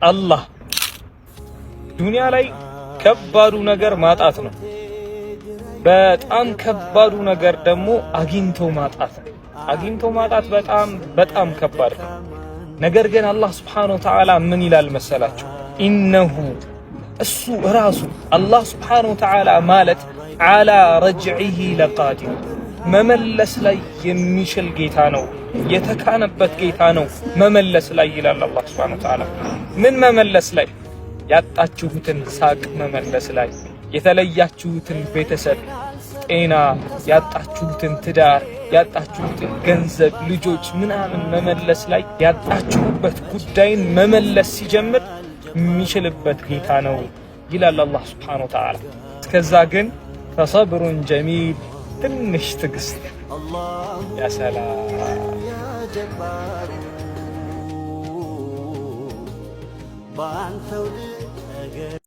አላህ ዱንያ ላይ ከባዱ ነገር ማጣት ነው። በጣም ከባዱ ነገር ደግሞ አግኝቶ ማጣት ነው። አግኝቶ ማጣት በጣም ከባድ ነው። ነገር ግን አላህ Subhanahu Wa Ta'ala ምን ይላል መሰላችሁ? ኢነሁ እሱ ራሱ አላህ Subhanahu Wa Ta'ala ማለት አላ ረጅዒሂ ለቃዲር መመለስ ላይ የሚችል ጌታ ነው። የተካነበት ጌታ ነው መመለስ ላይ ይላል አላህ Subhanahu Wa Ta'ala። ምን መመለስ ላይ? ያጣችሁትን ሳቅ መመለስ ላይ፣ የተለያችሁትን ቤተሰብ ጤና፣ ያጣችሁትን ትዳር፣ ያጣችሁትን ገንዘብ፣ ልጆች ምናምን መመለስ ላይ ያጣችሁበት ጉዳይን መመለስ ሲጀምር የሚችልበት ጌታ ነው ይላል አላህ Subhanahu Wa Ta'ala። እስከዛ ግን ፈሰብሩን ጀሚል ትንሽ ትዕግስት። ያ ሰላም